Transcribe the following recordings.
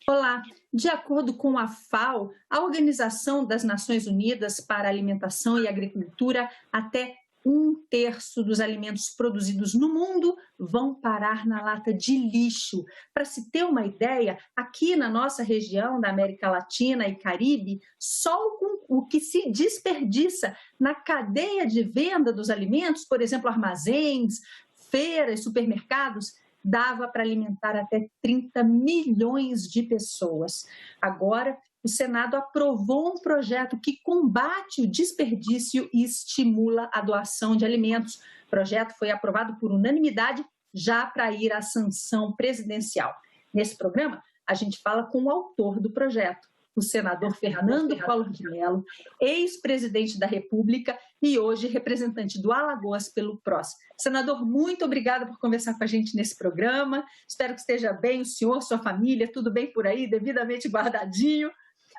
Olá, de acordo com a FAO, a Organização das Nações Unidas para a Alimentação e Agricultura, até um terço dos alimentos produzidos no mundo vão parar na lata de lixo. Para se ter uma ideia, aqui na nossa região da América Latina e Caribe, só o que se desperdiça na cadeia de venda dos alimentos, por exemplo, armazéns, feiras, supermercados, dava para alimentar até 30 milhões de pessoas. Agora, o Senado aprovou um projeto que combate o desperdício e estimula a doação de alimentos. O projeto foi aprovado por unanimidade já para ir à sanção presidencial. Nesse programa, a gente fala com o autor do projeto, o senador Fernando Collor de Mello, ex-presidente da República e hoje representante do Alagoas pelo PROS. Senador, muito obrigada por conversar com a gente nesse programa. Espero que esteja bem, o senhor, sua família, tudo bem por aí, devidamente guardadinho.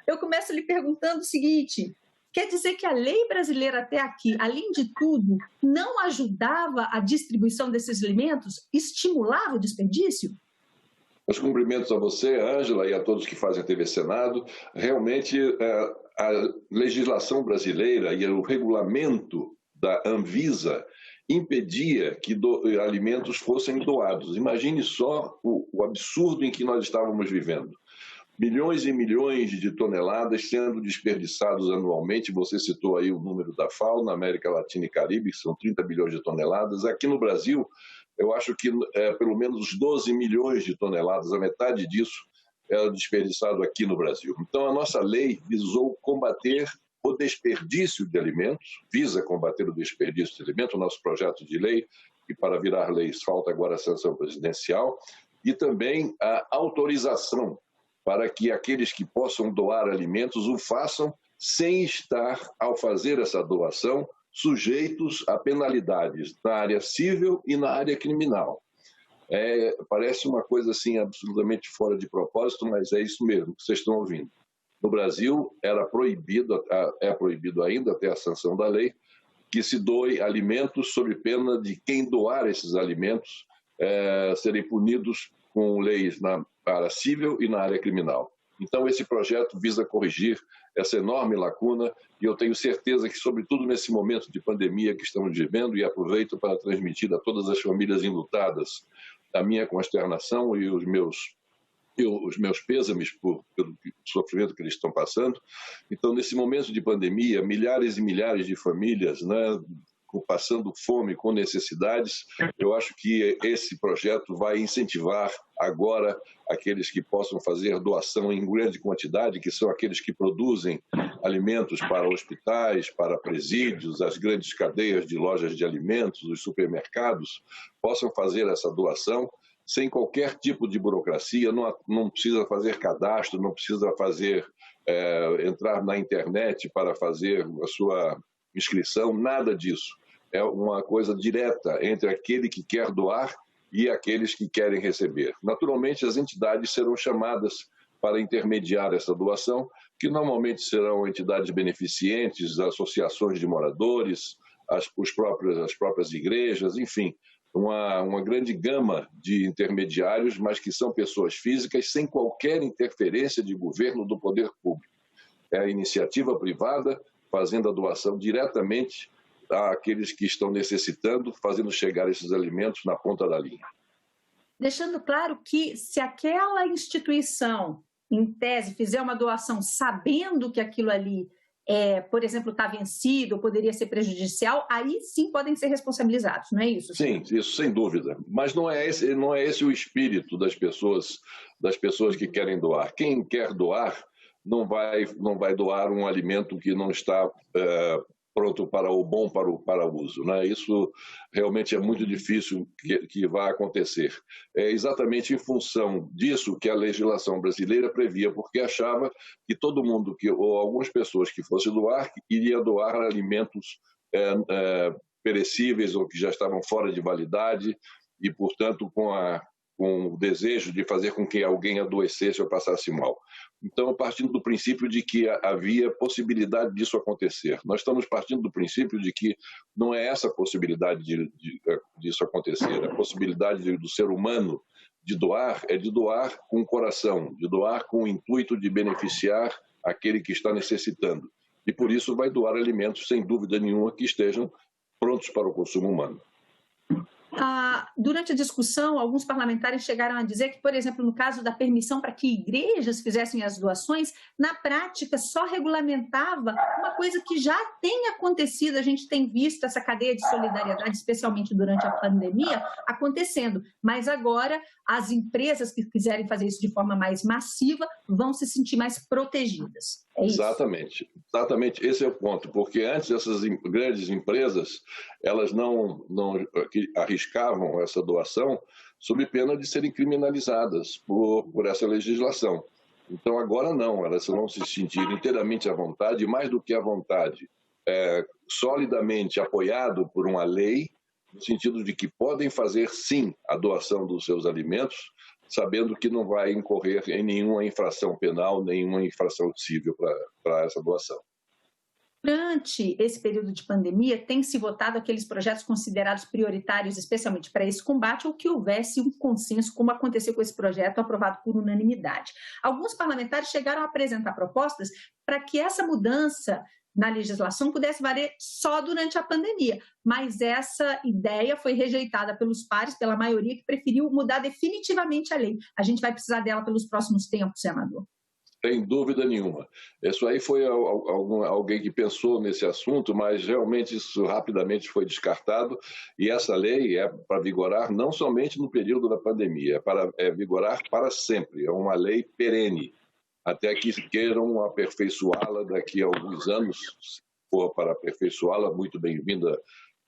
Eu começo lhe perguntando o seguinte: quer dizer que a lei brasileira até aqui, além de tudo, não ajudava a distribuição desses alimentos, estimulava o desperdício? Meus cumprimentos a você, Ângela, e a todos que fazem a TV Senado. Realmente, a legislação brasileira e o regulamento da Anvisa impedia que alimentos fossem doados. Imagine só o absurdo em que nós estávamos vivendo. Milhões e milhões de toneladas sendo desperdiçados anualmente. Você citou aí o número da FAO, na América Latina e Caribe, que são 30 bilhões de toneladas. Aqui no Brasil, eu acho que pelo menos 12 milhões de toneladas, a metade disso é desperdiçado aqui no Brasil. Então, a nossa lei visou combater o desperdício de alimentos, visa combater o desperdício de alimentos, o nosso projeto de lei, que para virar lei falta agora a sanção presidencial, e também a autorização para que aqueles que possam doar alimentos o façam sem estar, ao fazer essa doação, sujeitos a penalidades na área civil e na área criminal. Parece uma coisa assim absolutamente fora de propósito, mas é isso mesmo que vocês estão ouvindo. No Brasil era proibido, é proibido ainda até a sanção da lei, que se doe alimentos sob pena de quem doar esses alimentos serem punidos com leis na área civil e na área criminal. Então, esse projeto visa corrigir essa enorme lacuna e eu tenho certeza que, sobretudo nesse momento de pandemia que estamos vivendo, e aproveito para transmitir a todas as famílias enlutadas a minha consternação e os meus pêsames pelo sofrimento que eles estão passando. Então, nesse momento de pandemia, milhares e milhares de famílias, né, passando fome, com necessidades, eu acho que esse projeto vai incentivar agora aqueles que possam fazer doação em grande quantidade, que são aqueles que produzem alimentos para hospitais, para presídios, as grandes cadeias de lojas de alimentos, os supermercados, possam fazer essa doação sem qualquer tipo de burocracia, não precisa fazer cadastro, não precisa entrar na internet para fazer a sua inscrição, nada disso. É uma coisa direta entre aquele que quer doar e aqueles que querem receber. Naturalmente, as entidades serão chamadas para intermediar essa doação, que normalmente serão entidades beneficentes, associações de moradores, as próprias igrejas, enfim, uma grande gama de intermediários, mas que são pessoas físicas sem qualquer interferência de governo do poder público. É a iniciativa privada fazendo a doação diretamente àqueles que estão necessitando, fazendo chegar esses alimentos na ponta da linha. Deixando claro que se aquela instituição, em tese, fizer uma doação sabendo que aquilo ali, por exemplo, está vencido ou poderia ser prejudicial, aí sim podem ser responsabilizados, não é isso? Sim, isso sem dúvida. Mas não é esse o espírito das pessoas que querem doar. Quem quer doar não vai doar um alimento que não está pronto para o uso, né? Isso realmente é muito difícil que vá acontecer. É exatamente em função disso que a legislação brasileira previa, porque achava que todo mundo, ou algumas pessoas que fosse doar, iria doar alimentos perecíveis ou que já estavam fora de validade e, portanto, com o desejo de fazer com que alguém adoecesse ou passasse mal. Então, partindo do princípio de que havia possibilidade disso acontecer. Nós estamos partindo do princípio de que não é essa a possibilidade disso acontecer, a possibilidade do ser humano de doar é de doar com o coração, de doar com o intuito de beneficiar aquele que está necessitando. E por isso vai doar alimentos, sem dúvida nenhuma, que estejam prontos para o consumo humano. Durante a discussão, alguns parlamentares chegaram a dizer que, por exemplo, no caso da permissão para que igrejas fizessem as doações, na prática só regulamentava uma coisa que já tem acontecido. A gente tem visto essa cadeia de solidariedade, especialmente durante a pandemia, acontecendo. Mas agora as empresas que quiserem fazer isso de forma mais massiva vão se sentir mais protegidas. É isso? Exatamente. Esse é o ponto, porque antes essas grandes empresas, elas não arriscavam essa doação sob pena de serem criminalizadas por essa legislação. Então agora não, elas vão se sentir inteiramente à vontade, e mais do que à vontade, solidamente apoiado por uma lei, no sentido de que podem fazer sim a doação dos seus alimentos, sabendo que não vai incorrer em nenhuma infração penal, nenhuma infração civil para essa doação. Durante esse período de pandemia, tem-se votado aqueles projetos considerados prioritários, especialmente para esse combate, ou que houvesse um consenso, como aconteceu com esse projeto aprovado por unanimidade. Alguns parlamentares chegaram a apresentar propostas para que essa mudança na legislação pudesse valer só durante a pandemia, mas essa ideia foi rejeitada pelos pares, pela maioria, que preferiu mudar definitivamente a lei. A gente vai precisar dela pelos próximos tempos, senador. Sem dúvida nenhuma. Isso aí foi alguém que pensou nesse assunto, mas realmente isso rapidamente foi descartado, e essa lei é para vigorar não somente no período da pandemia, é vigorar para sempre, é uma lei perene, até que queiram aperfeiçoá-la daqui a alguns anos. Se for para aperfeiçoá-la, muito bem-vinda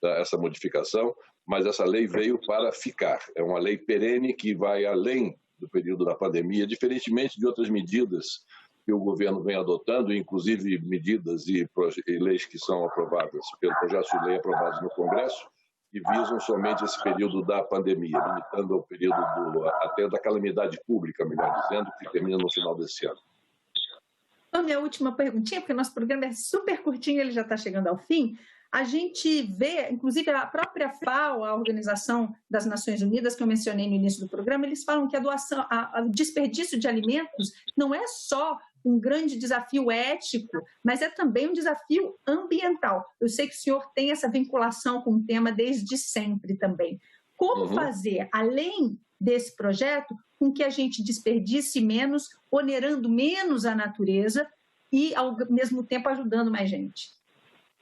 essa modificação, mas essa lei veio para ficar. É uma lei perene que vai além do período da pandemia, diferentemente de outras medidas que o governo vem adotando, inclusive medidas e leis que são aprovadas pelo projeto de lei aprovados no Congresso, que visam somente esse período da pandemia, limitando ao período até da calamidade pública, melhor dizendo, que termina no final desse ano. Então, minha última perguntinha, porque o nosso programa é super curtinho, ele já está chegando ao fim. A gente vê, inclusive a própria FAO, a Organização das Nações Unidas, que eu mencionei no início do programa, eles falam que a doação, o desperdício de alimentos não é só um grande desafio ético, mas é também um desafio ambiental. Eu sei que o senhor tem essa vinculação com o tema desde sempre também. Como fazer, além desse projeto, com que a gente desperdice menos, onerando menos a natureza e, ao mesmo tempo, ajudando mais gente?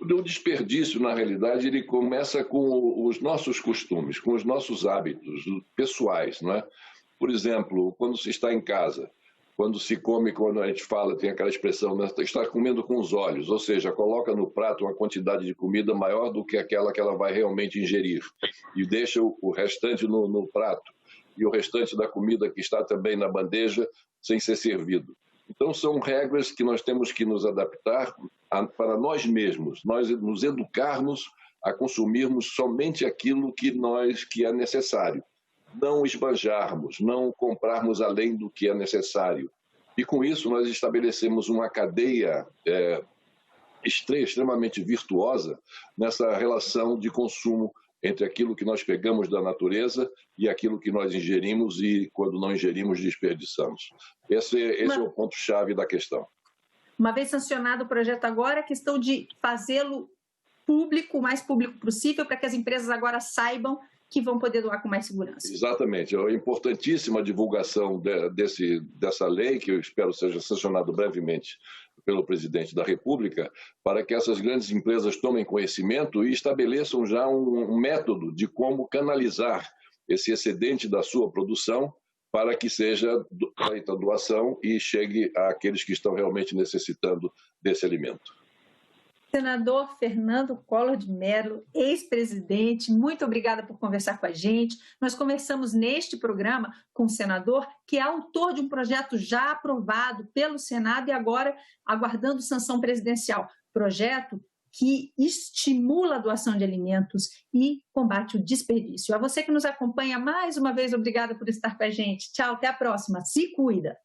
O desperdício, na realidade, ele começa com os nossos costumes, com os nossos hábitos pessoais, não é? Por exemplo, quando se está em casa, quando se come, quando a gente fala, tem aquela expressão, né? Está comendo com os olhos, ou seja, coloca no prato uma quantidade de comida maior do que aquela que ela vai realmente ingerir e deixa o restante no prato e o restante da comida que está também na bandeja sem ser servido. Então, são regras que nós temos que nos adaptar para nós mesmos, nós nos educarmos a consumirmos somente aquilo que é necessário, não esbanjarmos, não comprarmos além do que é necessário. E com isso nós estabelecemos uma cadeia extremamente virtuosa nessa relação de consumo entre aquilo que nós pegamos da natureza e aquilo que nós ingerimos e, quando não ingerimos, desperdiçamos. Esse é o ponto-chave da questão. Uma vez sancionado o projeto agora, a questão de fazê-lo público, o mais público possível, para que as empresas agora saibam que vão poder doar com mais segurança. Exatamente. É importantíssima a divulgação dessa lei, que eu espero seja sancionada brevemente pelo presidente da República, para que essas grandes empresas tomem conhecimento e estabeleçam já um método de como canalizar esse excedente da sua produção para que seja feita a doação e chegue àqueles que estão realmente necessitando desse alimento. Senador Fernando Collor de Mello, ex-presidente, muito obrigada por conversar com a gente. Nós conversamos neste programa com o senador, que é autor de um projeto já aprovado pelo Senado e agora aguardando sanção presidencial. Projeto que estimula a doação de alimentos e combate o desperdício. A você que nos acompanha, mais uma vez, obrigada por estar com a gente. Tchau, até a próxima. Se cuida!